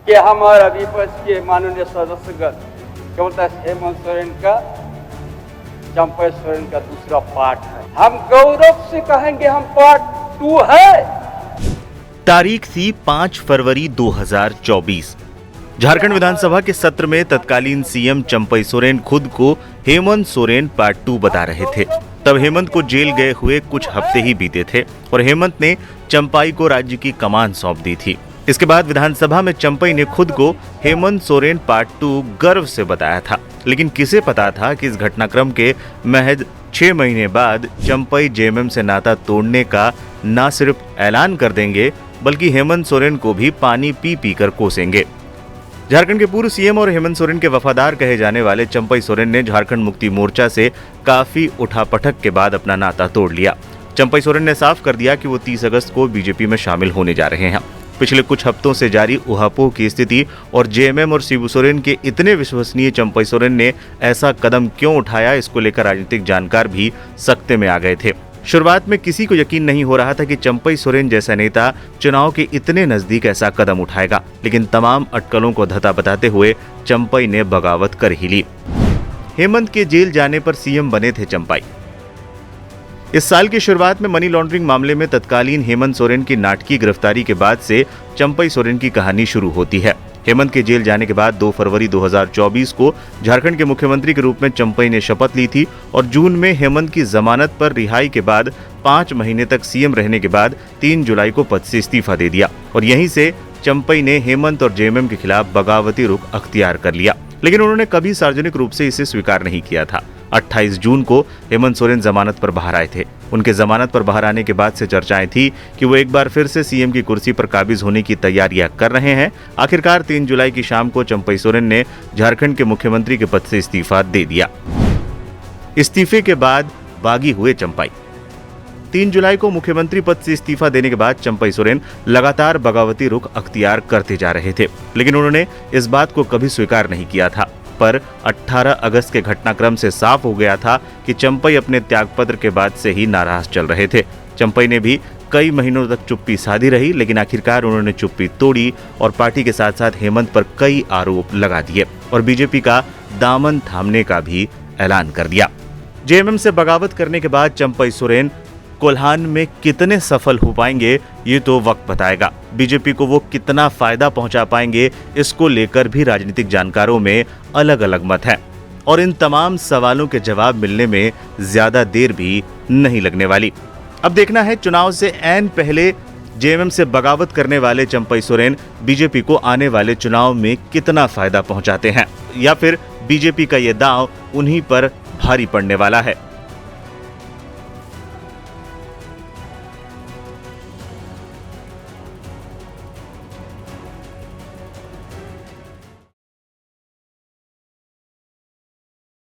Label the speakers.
Speaker 1: कि हमारा विपक्ष के माननीय सदस्यगण क्या बोलता है, हेमंत सोरेन का, चंपई सोरेन का दूसरा पार्ट है। हम गौरव से कहेंगे हम पार्ट 2 है।
Speaker 2: तारीख थी 5 फरवरी 2024। झारखंड विधानसभा के सत्र में तत्कालीन सीएम चंपई सोरेन खुद को हेमंत सोरेन पार्ट 2 बता रहे थे। तब हेमंत को जेल गए हुए कुछ हफ्ते ही बीते थे और हेमंत ने चंपई को राज्य की कमान सौंप दी थी। इसके बाद विधानसभा में चंपई ने खुद को हेमंत सोरेन पार्ट 2 गर्व से बताया था। लेकिन किसे पता था कि इस घटनाक्रम के महज 6 महीने बाद चंपई जेएमएम से नाता तोड़ने का न सिर्फ ऐलान कर देंगे बल्कि हेमंत सोरेन को भी पानी पी पी कर कोसेंगे। झारखंड के पूर्व सीएम और हेमंत सोरेन के वफादार कहे जाने वाले चंपई सोरेन ने झारखंड मुक्ति मोर्चा से काफी उठापटक के बाद अपना नाता तोड़ लिया। चंपई सोरेन ने साफ कर दिया कि वो 30 अगस्त को बीजेपी में शामिल होने जा रहे हैं। पिछले कुछ हफ्तों से जारी उहापोह की स्थिति और जेएमएम और शिबू सोरेन के इतने विश्वसनीय चंपई सोरेन ने ऐसा कदम क्यों उठाया, इसको लेकर राजनीतिक जानकार भी सकते में आ गए थे। शुरुआत में किसी को यकीन नहीं हो रहा था कि चंपई सोरेन जैसा नेता चुनाव के इतने नजदीक ऐसा कदम उठाएगा, लेकिन तमाम अटकलों को धता बताते हुए चंपई ने बगावत कर ही ली। हेमंत के जेल जाने पर सीएम बने थे चंपई। इस साल की शुरुआत में मनी लॉन्ड्रिंग मामले में तत्कालीन हेमंत सोरेन की नाटकीय गिरफ्तारी के बाद से चंपई सोरेन की कहानी शुरू होती है। हेमंत के जेल जाने के बाद 2 फरवरी 2024 को झारखंड के मुख्यमंत्री के रूप में चंपई ने शपथ ली थी और जून में हेमंत की जमानत पर रिहाई के बाद 5 महीने तक सीएम रहने के बाद 3 जुलाई को पद से इस्तीफा दे दिया और यहीं से चंपई ने हेमंत और जेएमएम के खिलाफ बगावती रुख अख्तियार कर लिया। लेकिन उन्होंने कभी सार्वजनिक रूप से इसे स्वीकार नहीं किया था। 28 जून को हेमंत सोरेन जमानत पर बाहर आए थे। उनके जमानत पर बाहर आने के बाद से चर्चाएं थी कि वो एक बार फिर से सीएम की कुर्सी पर काबिज होने की तैयारियां कर रहे हैं। आखिरकार 3 जुलाई की शाम को चंपई सोरेन ने झारखंड के मुख्यमंत्री के पद से इस्तीफा दे दिया। इस्तीफे के बाद बागी हुए चंपई। 3 जुलाई को मुख्यमंत्री पद से इस्तीफा देने के बाद चंपई सोरेन लगातार बगावती रुख अख्तियार करते जा रहे थे, लेकिन उन्होंने इस बात को कभी स्वीकार नहीं किया था। पर 18 अगस्त के घटनाक्रम से साफ हो गया था कि चंपई अपने त्यागपत्र के बाद से ही नाराज चल रहे थे। चंपई ने भी कई महीनों तक चुप्पी साधी रही, लेकिन आखिरकार उन्होंने चुप्पी तोड़ी और पार्टी के साथ साथ हेमंत पर कई आरोप लगा दिए और बीजेपी का दामन थामने का भी ऐलान कर दिया। जेएमएम से बगावत करने के बाद चंपई सोरेन कोल्हान में कितने सफल हो पाएंगे ये तो वक्त बताएगा। बीजेपी को वो कितना फायदा पहुंचा पाएंगे इसको लेकर भी राजनीतिक जानकारों में अलग अलग मत है और इन तमाम सवालों के जवाब मिलने में ज्यादा देर भी नहीं लगने वाली। अब देखना है चुनाव से ऐन पहले जेएमएम से बगावत करने वाले चंपई सोरेन बीजेपी को आने वाले चुनाव में कितना फायदा पहुंचाते हैं या फिर बीजेपी का ये दांव उन्हीं पर भारी पड़ने वाला है।